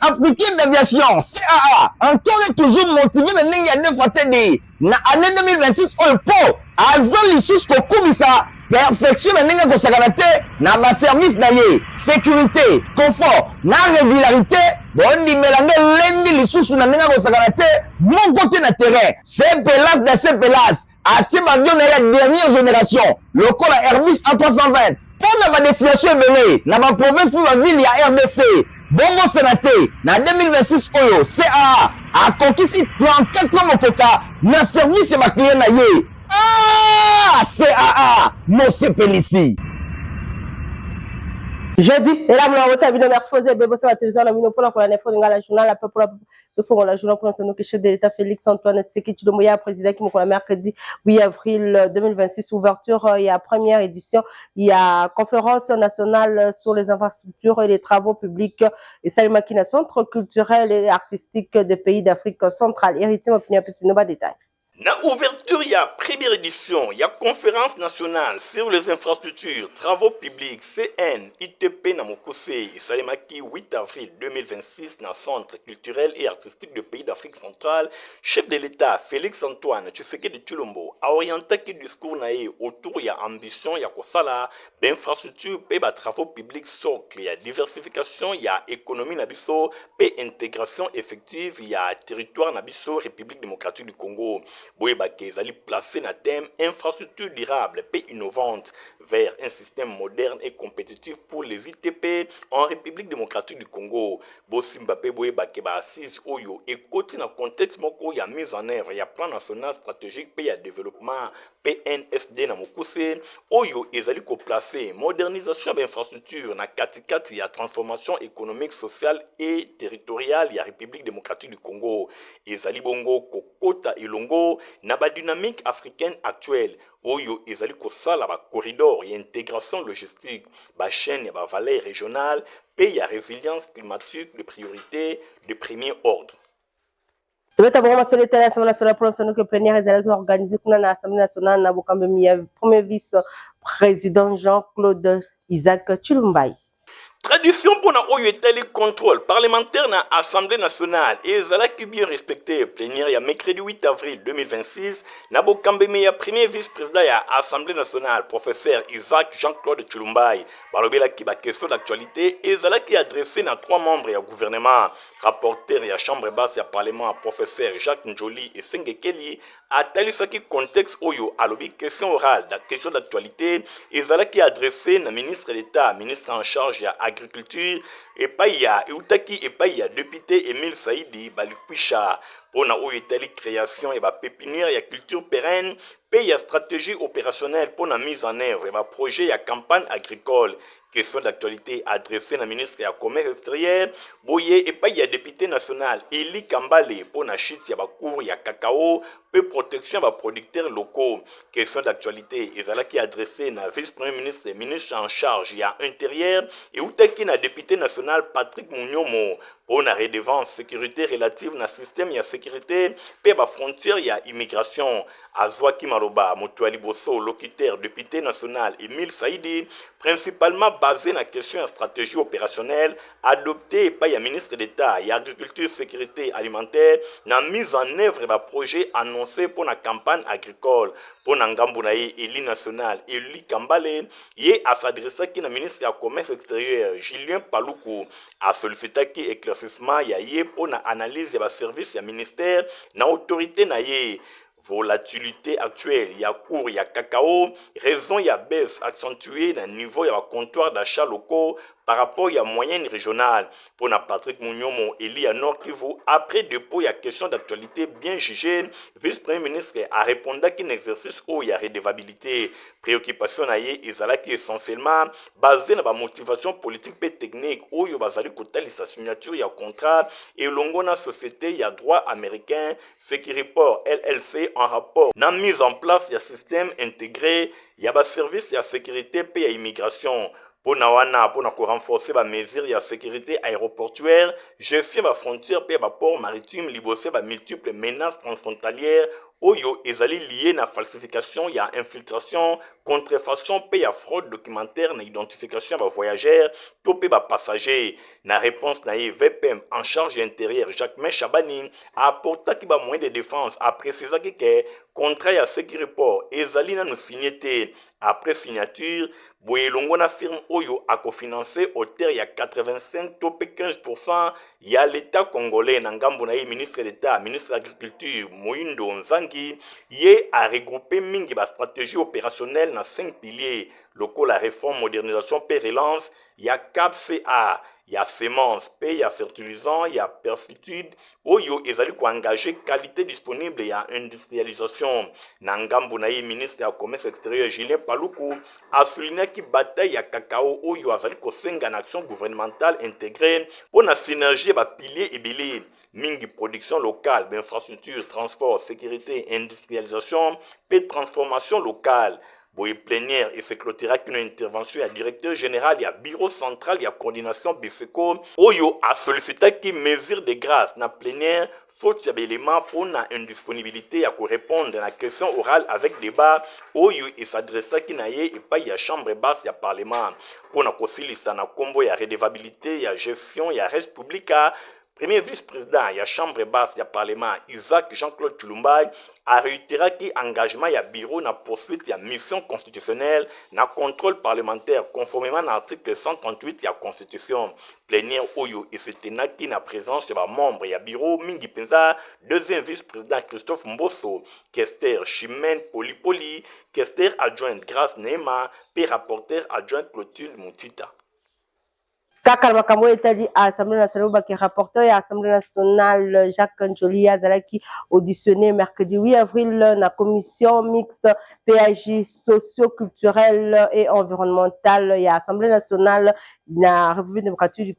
africaine d'aviation, CAA, encore et toujours motivé dans l'année fatiguée. Na année 2026, on peut, azan l'issue kokubisa, perfection na ninga kosakanate, na ba service na ye, sécurité, confort, na régularité, bon di melange lendi l'issue na ninga kosakanate, mon côté na terrain, c'est pelas de ces pelas, ati avion na la dernière génération, le col Airbus A320, pour la destination ebele, na ba province pour la ville ya RDC, Bongo Sénaté, na 2026 Oyo, CAA, a conquis 34 mokoka, na service ma client na ye. Ah, CAA, Mose Pélissi. Jeudi, et là, vous avez vu exposé de la télévision, la pour la journal, la pour la journal pour le chef de l'État Félix Antoine Tshisekedi Tshilombo, président qui me mercredi 8 avril 2026, ouverture, il y a première édition, il y a conférence nationale sur les infrastructures et les travaux publics et Salimakina, centre culturel et artistique des pays d'Afrique centrale. Héritier, opinion, petit détail. Na ouverture, il y a première édition, il y a conférence nationale sur les infrastructures, travaux publics, CN, ITP na Mokose, Salemaki 8 avril 2026 na centre culturel et artistique du pays d'Afrique centrale. Chef de l'État Félix Antoine Tshisekedi Tshilombo a orienté qui discours naïe autour y a ambition, y a kosala, d'infrastructure, pe ba travaux publics socle, y a diversification, y a économie nabiso, pe intégration effective, y a territoire nabiso, République démocratique du Congo. Boyebake ezali placé na thème infrastructure durable et innovante vers un système moderne et compétitif pour les ITP en République démocratique du Congo. Bosimbape Boyebake ba assise oyo et côté na contexte moko ya mise en œuvre ya plan national stratégique pe ya développement PNSD na Mokuse oyo ezali ko placer modernisation d'infrastructure na katikati ya transformation économique, sociale et territoriale ya République démocratique du Congo. Ezali bongo kokota ilongo na ba dynamique africaine actuelle oyo ezali kosala ba corridor et intégration logistique ba chaîne ya ba valeur régionale pe ya résilience climatique de priorité de premier ordre. Le tableau sur l'Assemblée nationale pour l'Assemblée que plénière est organisée pour l'Assemblée nationale na premier vice-président Jean-Claude Isaac Tshilombo. Tradition pour na oyo etali contrôle parlementaire na Assemblée nationale et zalaki bien respecté plénière ya mercredi 8 avril 2026 na bokambeme ya premier vice-président ya Assemblée nationale professeur Isaac Jean-Claude Tshilombo balobelaki ba question d'actualité et zalaki adressé na 3 membres ya gouvernement rapporteur ya chambre basse ya parlement professeur Jacques Njoli et Sengekeli atalisaki contexte oyo alobi question orale da question d'actualité et zalaki adressé na ministre d'État ministre en charge ya agriculture et paya eutaki et paya député Emile Saïdi Balikwisha pona oyo etali création et ba pépinière ya culture pérenne pe ya stratégie opérationnelle pour la mise en œuvre et ba projet ya campagne agricole. Question d'actualité adressée à la ministre ya commerce extérieur boye et pas ya député national Eli Kambale pour na chute ya ba cour ya cacao peu protection ba producteurs locaux. Question d'actualité ezalaki adressée na vice-premier ministre ministre en charge ya intérieur et outaki na député national Patrick Mounyomo pour la redevance sécurité relative na système ya sécurité pe ba frontière ya immigration. Azwaki Maroba Motuali Bosso locuteur député national Emile Saïdi principalement basé na question ya stratégie opérationnelle adoptée par le ministre d'État et agriculture sécurité alimentaire na mise en œuvre ba projet annoncé pour la campagne agricole pour Ngambu na Eli national Eli Kambale yé a s'adresser qui na ministre ya commerce extérieur Julien Paluku a sollicité qui éclaircissement ya yé pour na analyse ya ba service ya ministère na autorité na yé. Volatilité actuelle, il y a cours, il y a cacao, raison, il y a baisse accentuée d'un niveau, il y a comptoir d'achat locaux par rapport à la moyenne régionale. Pour Patrick Mounyomo, Eli à Nord Kivu, après dépôt, il y a question d'actualité bien jugée. Vice-premier ministre a répondu qu'un exercice où il y a redevabilité. Préoccupation naïe, qui essentiellement basée sur la motivation politique et technique où il y a sa signature, il y a contrat et l'ongona société, il y a droit américain, ce qui report LLC en rapport. Dans la mise en place, il y a système intégré, il y a service, il y a sécurité, puis il y a immigration. Pour renforcer les mesures de sécurité aéroportuaire, gestion de frontières, puis port maritime, libosser multiples menaces transfrontalières oyo ezali lié na falsification ya infiltration contrefaçon pe ya fraude documentaire na identification ya voyageurs to pe passager. Na réponse na ye VPM en charge intérieure Jacquemain Chabani apportaki moyen de défense a précisaki ke contrat ya seki report ezali nanu signé te. Après signature boyelongo na firme oyo akofinancer hauteur ya 85 to pe 15% ya l'état congolais na ngambo na ye ministre d'état ministre de l'agriculture Moindo Nzangi ye a regroupé mingi ba stratégie opérationnelle na 5 piliers locaux, la réforme modernisation pe relance ya CAPCA ya semence pe ya fertilisant ya persitude oyo ezali ko engager qualité disponible ya industrialisation na ngambo na ye ministre ya commerce extérieur Julien Paluku a souligné ki bataille ya cacao oyo azali ko senga na action gouvernementale intégrée pour na synergie ba piliers ebele mingi production locale, infrastructure, transport, sécurité, industrialisation pe transformation locale. Boye plénière et se clôturera qu'une intervention à directeur général, il y a bureau central, il y a coordination BSECO, oyo a sollicité qui mesure de grâce na plénière, faute y élément pour na indisponibilité à répondre à la question orale avec débat, oyo et s'adressa qui na et pas y a chambre basse, il y a parlement, pour na kosilisa na combo, il y a redevabilité, il y a gestion, il y a reste publica. Premier vice-président, il y a chambre basse, il y a parlement, Isaac Jean-Claude Chulumba, a réitéré qui engagement, il y a bureau, na poursuite, il y a mission constitutionnelle, na contrôle parlementaire, conformément à l'article 138, il y a constitution. Plénière Oyo et c'était qui na présence de membre, il y a bureau, Mingi Penza, deuxième vice-président Christophe Mbosso, Kester Chimène Polipoli, Kester adjoint Grace Nema, puis rapporteur adjoint Clotilde Moutita. Kaka makambo etali à Assemblée nationale baki rapporteur à Assemblée nationale Jacques Njoli Azalaki auditionné mercredi 8 avril na commission mixte PAJ socio-culturelle et environnementale et Assemblée nationale na République démocratique du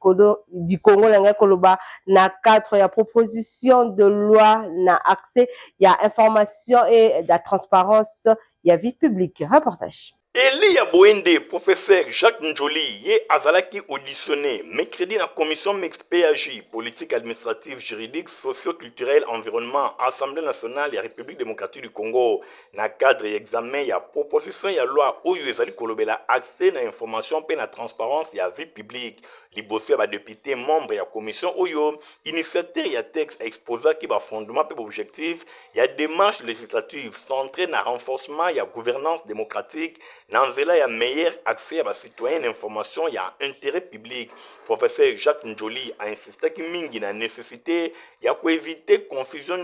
Congo na koloba na 4 ya proposition de loi na accès ya information et la transparence ya vie publique. Reportage. Elia Boende, professeur Jacques Njoli, ye azalaki auditionné mercredi na commission mixte PAJ, politique administrative, juridique, socio-culturelle, environnement, Assemblée nationale et République démocratique du Congo. Na cadre examen ya proposition ya loi oyo ezali kolobela accès na information pe na transparence ya vie publique. Liboso ya député membre ya commission oyo, initiateur ya texte exposa ki ba fondement pe objectif ya démarche législative centrée na renforcement ya gouvernance démocratique. Nanzela y a meilleur accès à la citoyenne information, il y a intérêt public. Professeur Jacques Njoli a insisté qu'il y a la nécessité pour éviter confusion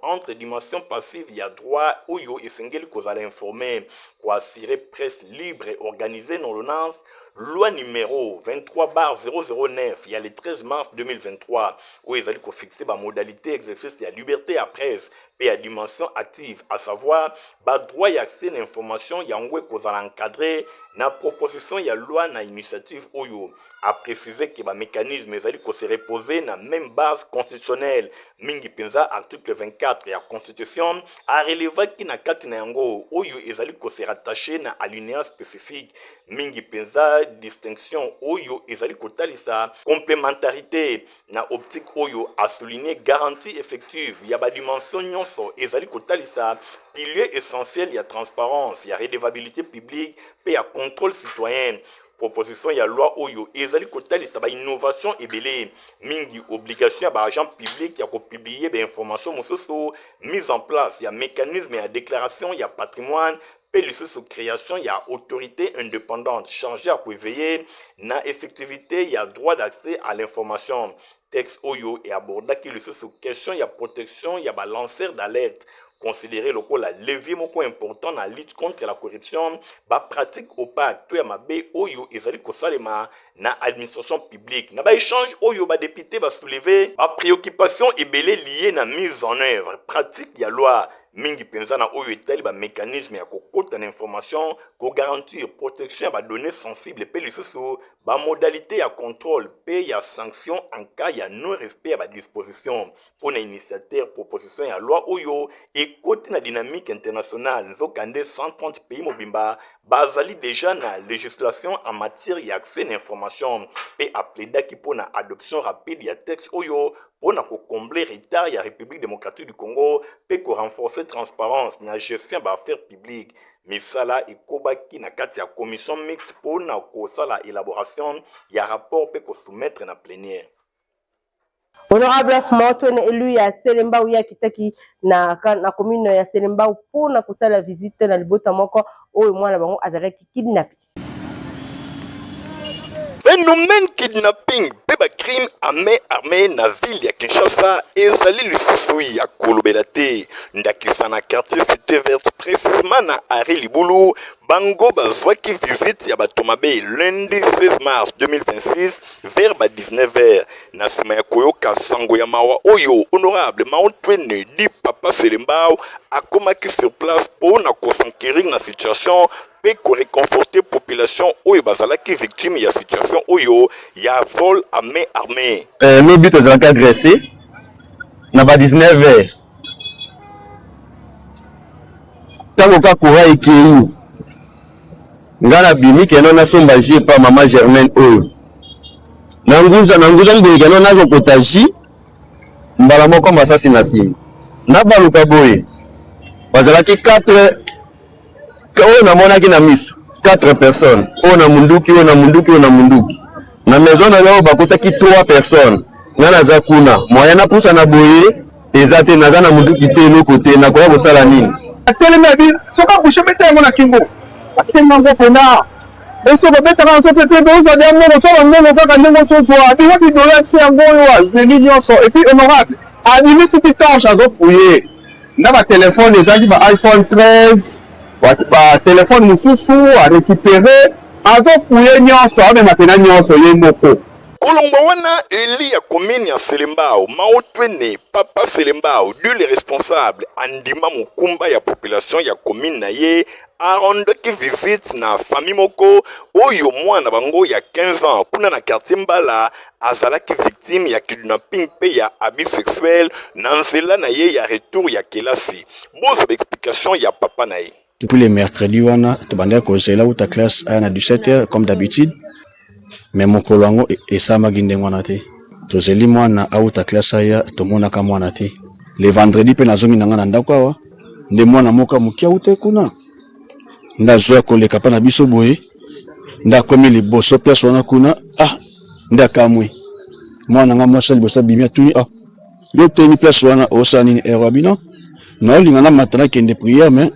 entre dimension passive, il y a droit ou et single cause à l'informer, pour assurer presse libre et organisée dans l'ordonnance. Loi numéro 23/009, il y a le 13 mars 2023, où ils allaient fixer la modalité d'exercice de la liberté à presse et à dimension active, à savoir, droit et accès à l'information, il y a un cause à l'encadrer, na proposition, il y a loi, na initiative, oyo, a précisé que le mécanisme, ils allaient se reposer na même base constitutionnelle, mingi penza, article 24, et la constitution, a relevé qu'il na katina yango, oyo, ils allaient se rattacher na alinéa spécifique, mingi penza, distinction oyo ezali kotalisa complémentarité na optique oyo a souligné garantie effective ya ba dimension nyonso ezali kotalisa pilier essentiel ya transparence ya redevabilité publique pe ya contrôle citoyen. Proposition ya loi oyo ezali kotalisa ba innovation ebele mingi obligation ya ba agent public ya ko publier ba information mososo mise en place ya mécanisme ya déclaration ya patrimoine sous création, il y a autorité indépendante chargée à veiller na effectivité, il y a droit d'accès à l'information. Texte Oyo et aborda qui le sous question, il y a protection, il y a lanceur d'alerte. Considérer le coup la levier moko important dans la lutte contre la corruption, ba pratique opaque, tout ya mabe Oyo ezali kosalema na administration publique. Na ba échange Oyo ba député ba soulever ba préoccupation ebele liée na mise en œuvre pratique ya loi. Mingi penza na oyo etali ba mécanisme ya kokota na information pour garantir protection à données sensibles et la modalité à contrôle paye à sanction en cas de non-respect à la disposition pour une initiateur proposition à loi Oyo et côté la dynamique internationale nous avons 130 pays mobimba basali déjà na législation en matière d'accès à l'information et appelé d'aki pour une adoption rapide de texte Oyo pour combler retard de la République démocratique du Congo et renforcer la transparence dans la gestion des affaires publiques. Misala et Kobaki na kati ya commission mixte pour na kosala élaboration ya rapport pe ko soumettre na plénière. Honorable Mawotwene élu ya Selemba ou ya kitaki na commune ya Selemba pour na kosala visite na libota moko o mwana bango azalaki kidnappé. Phénomène kidnapping, beba crime armé na ville ya Kinshasa et sali lususui ya Kolobelate. Ndakisana quartier cité verte précisément na Ari Libulu. Bango bazwaki visite ya Batomabe lundi 16 mars 2026 vers 19h. Na sima ya koyoka sango ya mawa oyo honorable Mawotwene di Papa Selembao akomaki sur place pour na kosankiring na situation pour réconforter la population ou bazalaki victime de la situation où il y a vol à main armée. Nos buts ont été agressés. Na ba 19h. Tango ka courant ekei. Ngana bimi ke non asomba ji pa maman Germaine oyo. Nanguza mbe ke non azo kotaji. Mbala moko masasi na sim. Na baluka boye. Bazalaki 4 on a monaki na miso 4 personnes on a munduki na maison na yo bakotaki 3 personnes ngana za kuna moyen na pusa na boye ezate naza na munduki te no côté na kwa bosala nini atelema bi soka bushe beta ngona kingo atenga ngo pona eso ba beta na sote te boza de amono so ba ngono kaka ndongo soso abi wapi dola se ngoyo wa veni nyonso et puis honorable a université tanche azo fouiller na ba téléphone ezaki ba iPhone 13 ba téléphone mususu a récupéré azo fouiller nyonso ame matena nyonso ye moko Kolombo wana eli ya commune ya Selembao Mawotwene Papa Selembao du responsable andima mukumba ya population ya commune na ye arondaki visite na famille moko oyo mwana bango ya 15 ans kuna na quartier Mbala azalaki victime ya kidnapping pe ya abus sexuel na nzela na ye ya retour ya kelasi bozo explication ya papa na ye. Depuis les mercredis, on a causé là où ta classe à 17h comme d'habitude. Mais mon colongo et ça m'a guindé moi naté. Tozeli moi na à où ta classe aya to mona ka moi naté. Les vendredis pe nazomi nanga ndakwa wa. Nde moi na moka mukia ute kuna. Nda zoa koleka pa na biso boye. Nda komi liboso place wana kuna. Ah, nda kamwe. Moi nanga moi seul bosa bimia tuni ah. Yo teni place wana osani erobino. Na lingana matana kende prière mais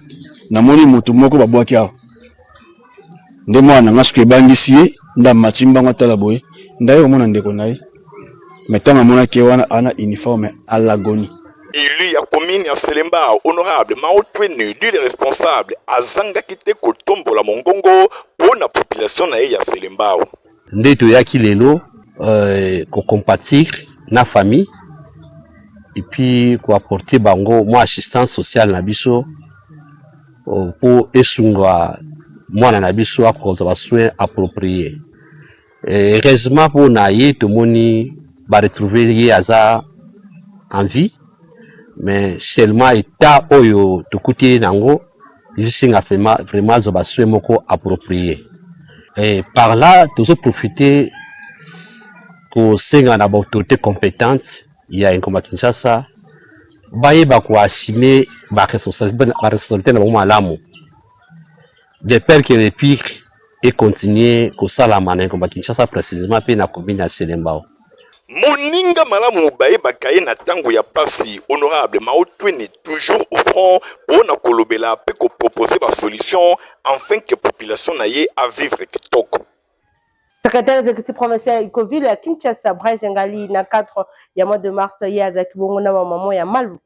na moni mutu moko babwaki awa nde mwana ngasko ebangisi ye nda matimba ngata la boye ndaye omona ndeko naye metanga mona ke wana ana uniforme à l'agoni. Élu ya commune ya Selembao honorable Mawotwene du responsable azanga kite kotombola mongongo pour la population na ya Selembao nde to yaki lelo ko compatir na famille et puis ko apporter bango moi assistance sociale na biso pour esungwa mwana na biso akozwa soin approprié. Heureusement pour naye tomoni ba retrouver ye aza en vie mais seulement état oyo tokuti nango jisinga vraiment zo ba soin moko approprié. Et par là tous profiter ko senga na ba autorité compétente il y a un combat Kinshasa baye ba ko assumer ba responsabilité na malamu de peur que les pires et continuer ko sala mané combat Kinshasa précisément pe na commune ya Selembao. Moninga malamu baye bakaye na tango ya pasi honorable Mawotwene toujours au front pour na kolobela pe ko proposer ba solution afin que population na ye à vivre kitoko. Secrétaire exécutif provincial Icoville à Kinshasa, Braille Ngali, na 4 ya mois de mars, ya Azaki Bongo na maman ya Malu.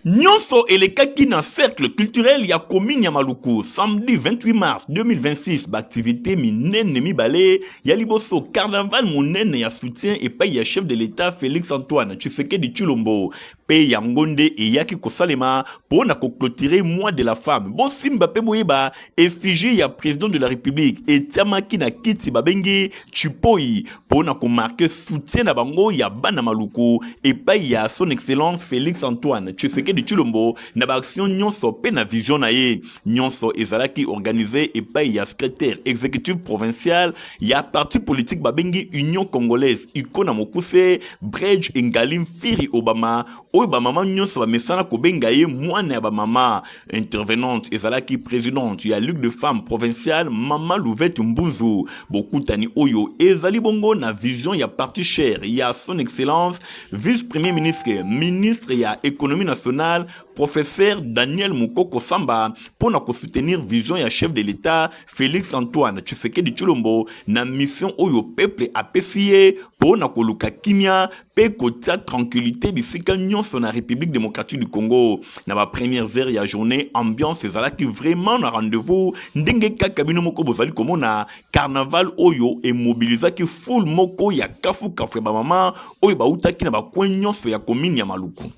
Nyonso elekaki na cercle culturel ya commune ya Maluku samedi 28 mars 2026 activité minene mibale ya liboso carnaval monene ya soutien et paye ya chef de l'état Félix Antoine Tshisekedi Tshilombo pe yangonde e yaki kosalema pour na clôturer mois de la femme. Bon simba pe boyeba effigie ya président de la République et tiamaki na kiti babengi Chipoi pour na marquer soutien na bango ya bana maluku et pa ya son excellence Félix Antoine Tshisekedi Tshilombo na ba action nyonso pe na vision na ye nyonso ezalaki organisé et pa ya secrétaire exécutif provincial ya parti politique babengi Union Congolaise ikona mokuse Bridge Ngalim Firi Obama oyo ba mama nyonso ba mesana ko benga ye mwana ya ba mama intervenante ezalaki présidente ya Ligue de femmes provinciale Mama Louvette Mbuzu bokutani oyo ezali bongo na vision ya parti cher ya son excellence vice-premier ministre ya économie nationale professeur Daniel Mukoko Samba pour na soutenir vision ya chef de l'État Félix Antoine Tshisekedi Tshilombo na mission oyo peuple apesiye pour na koluka kimia pe kotia tranquillité bisika nyonso na République démocratique du Congo na ba première heure ya journée ambiance ezalaki vraiment na rendez-vous ndenge kaka bino moko bozali komona carnaval oyo e mobilisaki full moko ya kafu ba mama oyo ba utaki na ba coin nyonso ya commune ya Maluku.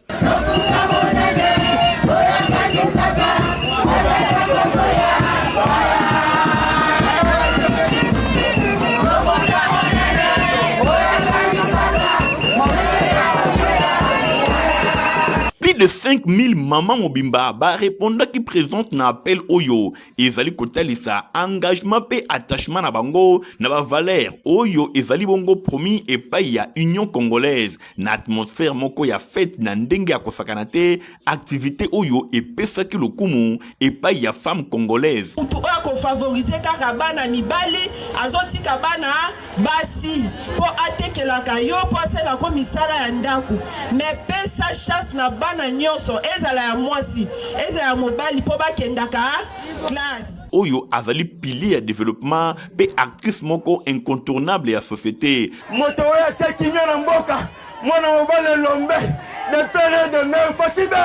Plus de 5000 mamans mobimba ba répondant qui présente na appel oyo ezali kotalisa engagement pe attachement na bango na ba valeur oyo ezali bongo promis et pa ya Union Congolaise na atmosphère moko ya fête na ndenge ya kosakana te activité oyo et pesaki lokumu et pa ya femme congolaise pour ko favoriser karabana mibali azoti kabana basi pour atekela kayo pour c'est la commissaire ya ndaku mais pesa chance na bana nyonso ezala ya mwasi ezala ya mobali po bakendaka classe oyo azali pilier ya développement pe actrice moko incontournable ya société moto oyo atyakimia na mboka mwana mobali lombe de père de mère Fatibe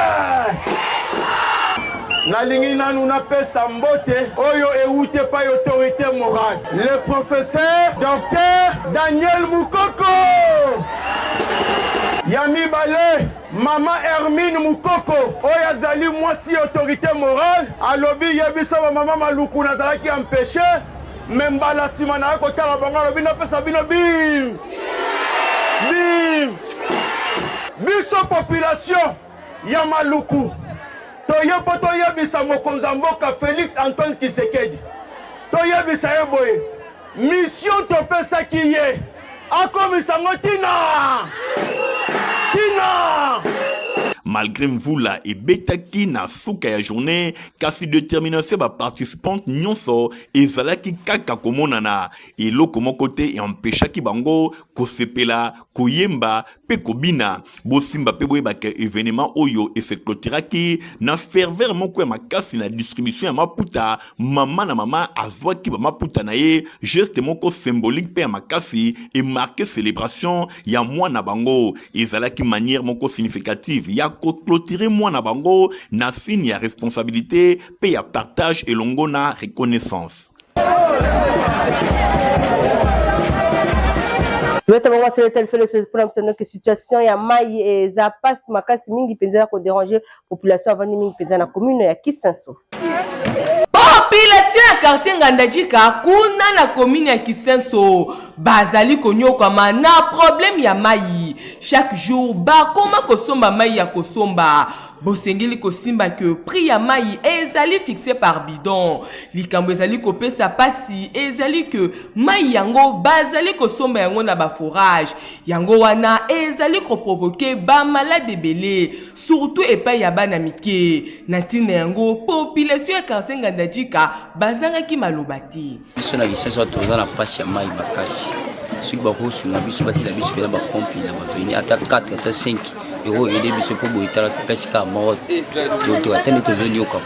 nalingi nanu napesa mbote oyo ewute pa autorité morale le professeur docteur Daniel Mukoko Yami Balé, Maman Hermine Mukoko, oyo azali mwasi autorité morale, alobi yebiso ba mama maluku nazalaki empêché, membala sima na kotala bango alobi na pesa bino bim. Bim. Biso population ya maluku. Toyepo toyebisa mokonzi mboka Félix Antoine Tshisekedi. Toyebisa ye boye. Mission topesaki ye. Akomisa ngotina. Malgré mvula et betaki na suka ya journée kasi détermination ba participante nyonso ezalaki kaka komonana eloko moko te e empêchaki bango kosepela koyemba pe kobina bosimba pe boyeba ke événement oyo et se clôturaki na ferveur moko ya makasi na distribution ya maputa mama na mama azwaki ba maputa na ye geste moko symbolique pe ya makasi et marqué célébration ya mwana bango ezalaki manière moko significative ya clôturer mwana bango na signe ya responsabilité pe ya partage et longo na reconnaissance. Notamment c'est le tel fait le problème que situation ya mai et za passe makasi mingi penza ko déranger population avant mingi penza na commune ya Kisenso. Population ya quartier Ngandajika kuna na commune ya Kisenso bazali konyokama na problème ya mai chaque jour ba koma kosomba mai ya kosomba bosengeli kosimba que prix ya mai ezali fixé par bidon likambo ezali kopesa pasi ezali que mai yango bazali kosomba yango na ba forage yango wana ezali ko provoquer ba malade belé surtout epa ya bana mike na tina yango population ya quartier Ngandajika bazangaki malobati biso na lisenso toza na pasi ya mai bakasi soki bakosunga biso basila biso pela bakompi na baveni ata 4 ata 5 euro ede biso po boyitala kasi ka mort to atende tozonioka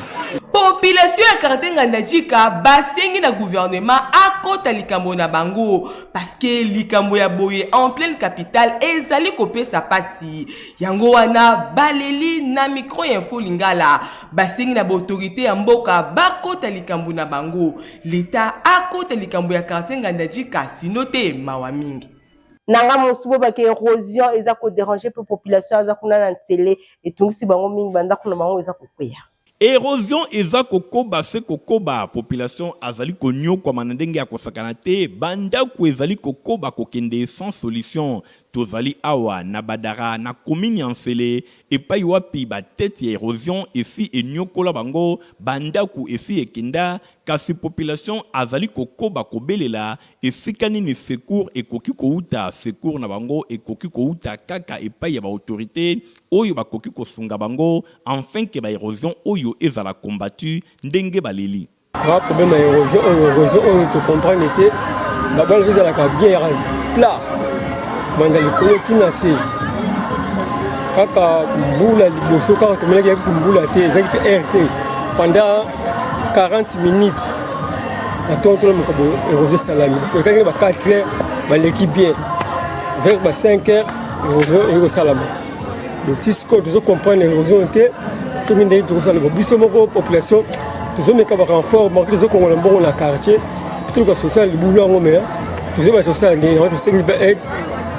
population ya quartier Ngandajika basengi na gouvernement akota likambo na bango parce que likambo ya boye en pleine capitale ezali kopesa pasi yango wana baleli na micro info lingala basengi na autorité ya mboka bakota likambo na bango l'état akota likambo ya quartier Ngandajika sinote mawa mingi nanga mosubo ba ke érosion eza ko déranger pour population eza kuna na ntele etungisi bango mingi banda kuna bango eza kokwea. Érosion eza kokoba se kokoba population azali konyo kwa manandenge ya kosakana te banda ku ezali kokoba kokende sans solution tozali awa na badara na commune ya Nsele epai wapi ba tête ya érosion esi enyokola bango banda ku esi ekenda kasi population azali kokoba kobelela esikani ni secours ekoki kouta secours na bango ekoki kouta kaka epai ya ba autorité oyo bakoki kosunga bango enfin que ba érosion oyo ezala combattu ndenge baleli. Kwa problème ya érosion oyo to comprendre te babal visa ka bien plat banda likolo tina se kaka mbula liboso kaka tomelaki ya mbula te ezaki pe RT pendant 40 minutes atontolo mokabo érosion salami tokaki ba 4 heures baleki bien vers ba 5 heures érosion salama le tisco dozo comprendre l'érosion te soki ndenge tokosalama biso moko population tozomeka ba renfort moko tozokongola mbongo na quartier toluka sosala libulu yango me tozoba tosala ndenge na tosengi ba aide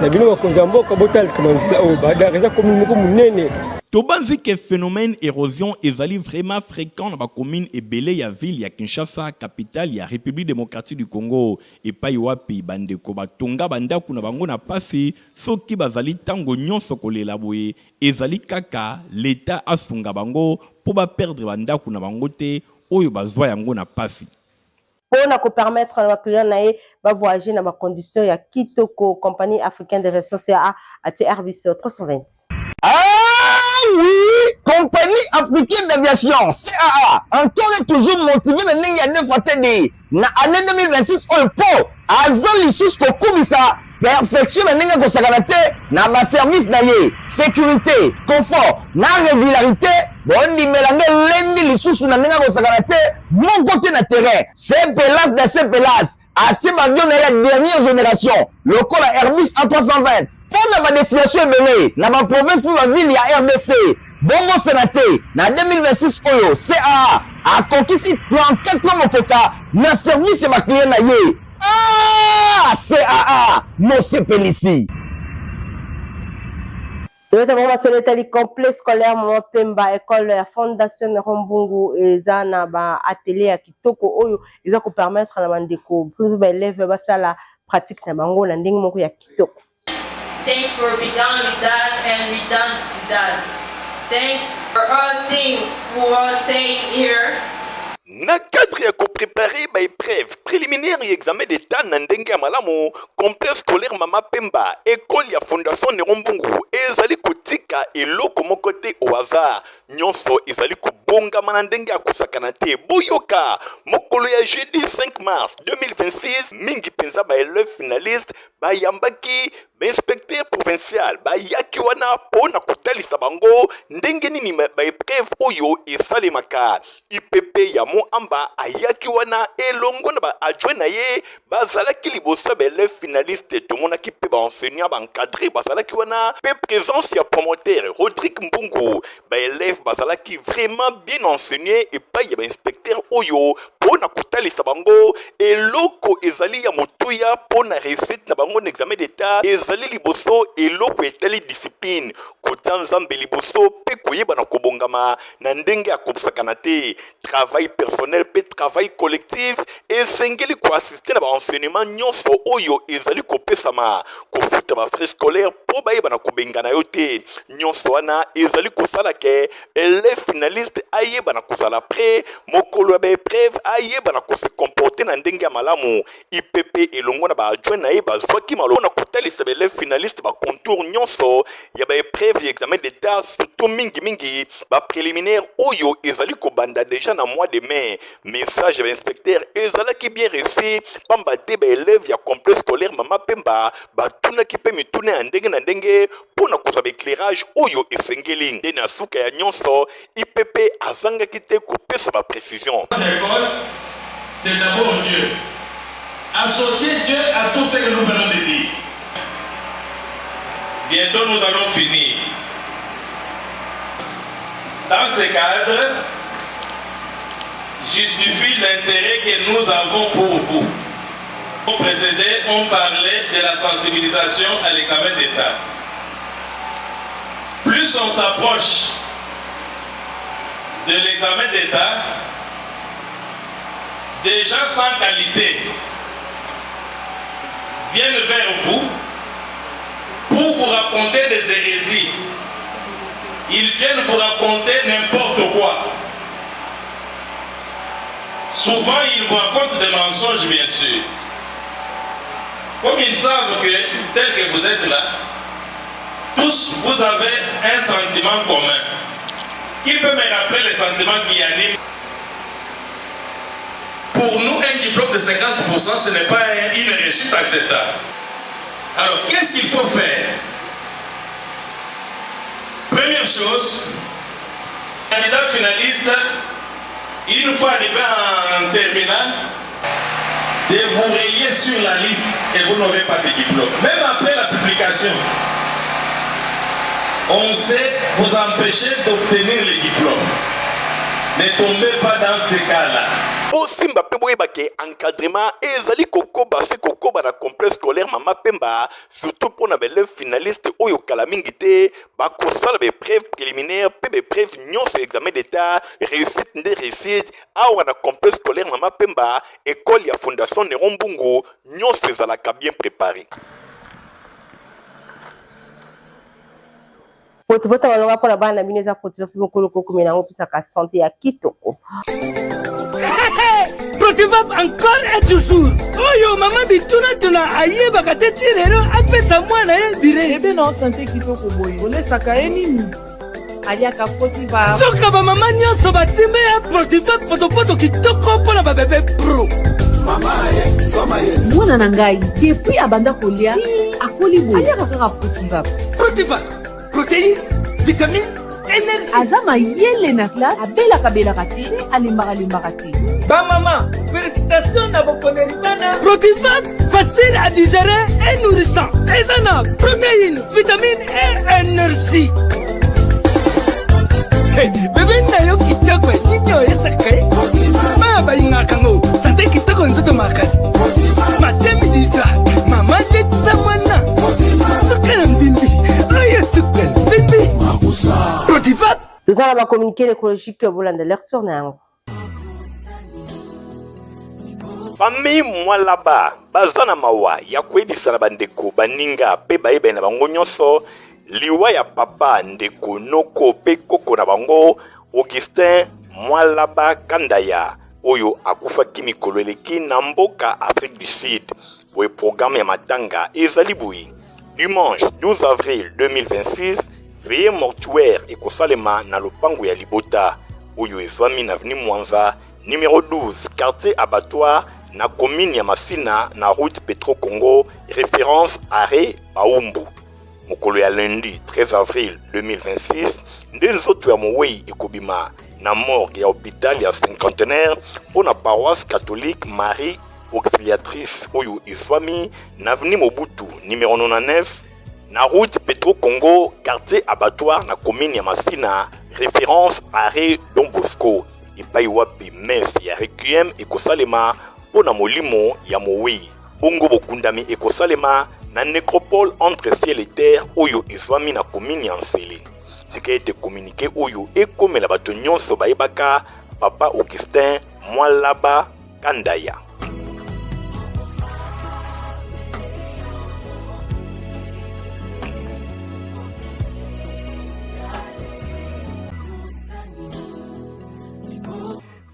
na bino bakonza mboka botali kamanzila oyo badara eza commune moko munene. Tobanzi que phénomène érosion ezali vraiment fréquent dans la commune ebele ya ville ya Kinshasa capitale ya République démocratique du Congo epai wapi bandeko batonga bandaku na bango na pasi soki bazali tango nyonso kolela boye ezali kaka l'état asunga bango po ba perdre bandaku na bango te oyo bazwa yango na pasi. Pour permettre à clients de voyager dans des conditions ya kitoko compagnie africaine de gestion CA à Airbus 320. Ah oui, compagnie africaine d'aviation CAA encore et toujours motivé na ndenge ya nefatedi na année 2026 au po azali sus ko kubisa perfection na ndenge ko sakana te na ba service na ye sécurité confort na régularité bondi melange lendi lisusu na ndenge ko sakana te mon côté na terrain c'est pelas de ces pelas ati avion na la dernière génération le col Airbus A320 pour la destination ebele na ba province pour la ville ya RDC bongo sénaté na 2026 oyo CAA a conquis 34 motoka na service ya ba client na ye. Ah, CAA, mon sepelici. Le formation l'état complet scolaire Maman Pemba école la fondation Rombungu eza na ba atelier ya kitoko oyo eza ko permettre na bandeko pour ba élèves ba faire la pratique na bango na ndenge moko ya kitoko. Thanks for being with us and we done with us. Thanks for all things we are saying here. Na cadre ya ko préparer ba épreuve préliminaire et examen d'état na ndenge ya malamu complexe scolaire Mama Pemba école ya fondation Nerombungu ezali kotika eloko moko te au hasard nyonso ezali kobongama na ndenge ya kosakana te boyoka mokolo ya jeudi 5 mars 2026 mingi penza ba élève finaliste ba yambaki ba inspecteur provincial ba yaki wana pona kotalisa bango ndenge nini ba épreuve oyo esalemaka IPP ya mo amba ayaki wana elongo na ba adjoint na ye bazalaki liboso ba élève finaliste tomonaki pe ba enseignant ba encadré bazalaki wana pe présence ya promoteur Rodrigue Mbungu ba élève bazalaki vraiment bien enseigné et pa ya ba inspecteur oyo pona kotalisa bango eloko ezali ya motuya pona réussite na bango na examen d'état ezali liboso eloko etali discipline kota nzambe liboso pe koyeba na kobongama na ndenge ya kosakana te travail personnel pe travail collectif esengeli ko assister na ba enseignement nyonso oyo ezali kopesama kofuta ba frais scolaire po bayeba na kobengana yo te nyonso wana ezali kosala ke élève finaliste ayeba na kozala prêt mokolo ya ba épreuve ayeba na kose comporter na ndenge ya malamu IPP elongo na ba adjoint na ye bazwaki malo na kotalisa ba élève finaliste ba contour nyonso ya ba épreuve ya examen d'état surtout mingi ba préliminaire oyo ezali kobanda déjà na mois de mai message ya inspecteur ezalaki bien reçu pamba te ba élève ya complexe scolaire Mama Pemba batunaki pe mitune ya ndenge na ndenge pona kozaba éclairage oyo esengeli nde na suka ya nyonso IPP azangaki te kopesa ba précision. L'école, c'est d'abord Dieu. Associer Dieu à tout ce que nous venons de dire. Bientôt nous allons finir. Dans ce cadre, justifie l'intérêt que nous avons pour vous. Au précédé, on parlait de la sensibilisation à l'examen d'État. Plus on s'approche de l'examen d'État, des gens sans qualité viennent vers vous pour vous raconter des hérésies. Ils viennent vous raconter n'importe quoi. Souvent, ils vous racontent des mensonges, bien sûr. Comme ils savent que, tel que vous êtes là, tous vous avez un sentiment commun. Qui peut me rappeler les sentiments qui animent? Pour nous, un diplôme de 50%, ce n'est pas une réussite acceptable. Alors, qu'est-ce qu'il faut faire? Première chose, candidat finaliste, une fois arrivé en terminale, de vous rayer sur la liste et vous n'aurez pas de diplôme. Même après la publication, on sait vous empêcher d'obtenir les diplômes. Ne tombez pas dans ces cas-là. Simba Pemba ke encadrement ezali kokoba se kokoba na complexe scolaire Mama Pemba surtout pour na belle finaliste oyo kala mingi te ba kosala be preuve préliminaire pe be preuve nyonso examen d'état réussite nde réussite awa na complexe scolaire Mama Pemba école ya fondation Néron Mbungu nyonso ezalaka bien préparé. Potibota walonga pona bana bineza potisa mukolo kokumena ngopisa ka santé ya kitoko. Protivap encore et toujours. Oyo mama bituna tuna aye bakate tirero apesa mwana ye bire. Ebe na santé kitoko boye. Olesaka nini? Aliaka Protivap. Soka ba mama nyonso batimbe ya Protivap potopoto kitoko pona ba bébé pro. Mama ye, soma ye. Mwana na ngai, depuis abanda kolia, akoli boye. Aliaka kaka Protivap. Protivap, protéines, vitamines, énergie. Azama yele na classe, abela kabela kati, alimbaka kati. Ba maman, félicitations à vos collègues. Protivap, facile à digérer et nourrissant. Ezana, protéines, vitamines et énergie. Hey, bébé nayo kitoko ninyo esakay. Baba ingakango, santé kitoko nzoto makasi. Matemi disa, mama jetsa mwana. Sukana mbimbi, oyo sukana mbimbi. Protivap. Nous allons communiquer l'écologique volante de leur tournant. Famille moi là-bas, bazana mawa ya kwebisa na bandeko baninga pe bayiba na bango nyonso liwa ya papa ndeko noko pe koko na bango Augustin Mwalaba Kandaya oyo akufaki mikolo eleki na mboka Afrique du Sud. Boye programme ya matanga ezali boye dimanche 12 avril 2026 veillée mortuaire ekosalema na lopango ya Libota oyo ezwami na avenue Mwanza numéro 12 quartier abattoir na commune ya Masina na route Petro Congo référence arrêt Baumbu. Mokolo ya lundi 13 avril 2026 ndenzoto ya mowei ekobima na morgue ya hôpital ya cinquantenaire pona paroisse catholique Marie Auxiliatrice oyo iswami na avenue Mobutu numéro 99 na route Petro Congo quartier abattoir na commune ya Masina référence arrêt Don Bosco epai wapi messe ya requiem ekosalema pona molimo ya mowei bongo bokundami ekosalema na nécropole entre ciel et terre oyo ezwami na commune ya Nsele tika ete communiqué oyo ekomela bato nyonso bayebaka papa Augustin Mwalaba Kandaya.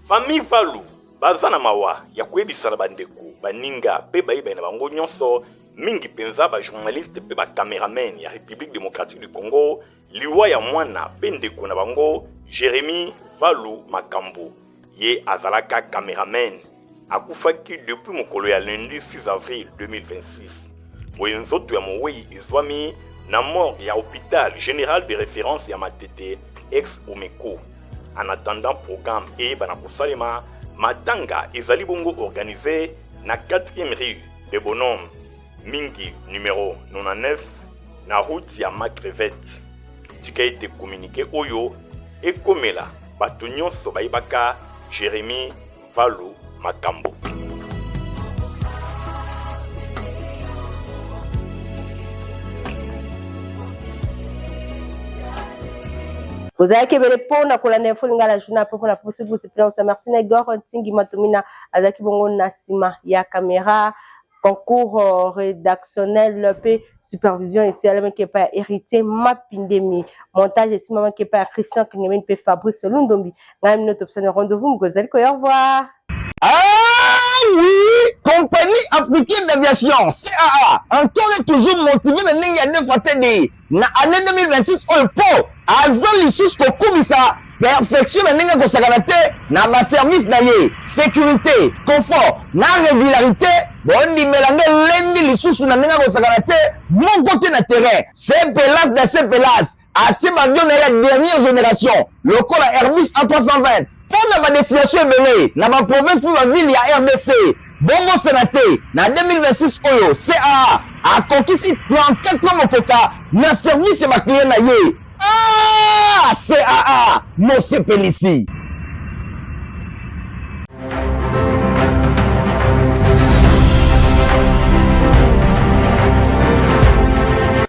Famille Valu bazana mawa ya kwebisa na bandeko baninga pe bayiba na bango nyonso mingi penza ba journaliste pe ba cameraman ya République démocratique du Congo liwa ya mwana pe ndeko na bango Jérémy Valu Makambo ye azalaka cameraman akufaki depuis mokolo ya lundi 6 avril 2026 boye nzoto ya mowei ezwami na morgue ya hôpital général de référence ya Matete ex Omeko. En attendant programme et banakosalema matanga ezali bongo organisé na 4e rue de Bonhomme Mingi numéro 99 na route ya Macrevette. Tika été communiqué oyo et komela bato nyonso bayibaka Jérémy Valu Makambo. Ozaki bele pona kola nefo ngala journal pour la possible c'est plein ça merci Negor Tingi Matomina azaki bongo na sima ya caméra concours rédactionnel p supervision ici à qui pas hérité Mapindemi montage ici maman qui pas Christian qui n'est pas Fabrice Lundombi ngam notre option rendez-vous mgozali ko au revoir. Ah oui, compagnie africaine d'aviation CAA encore et toujours motivé na ndenge ya neuf atedi na année 2026 au po azali sous ko kubisa perfection na ndenge ko sakana te na ba service na ye sécurité confort na régularité bondi melange lendi lisusu na ndenge ko sakana te mon côté na terrain c'est pelas de ces pelas ati bavion na la dernière génération lokola Airbus A320 pour la destination ebele na ba province pour la ville ya RDC bongo sénaté na 2026 oyo CAA a conquis 34 mokoka na service ma client na ye. Ah, CAA, mon sepelisi.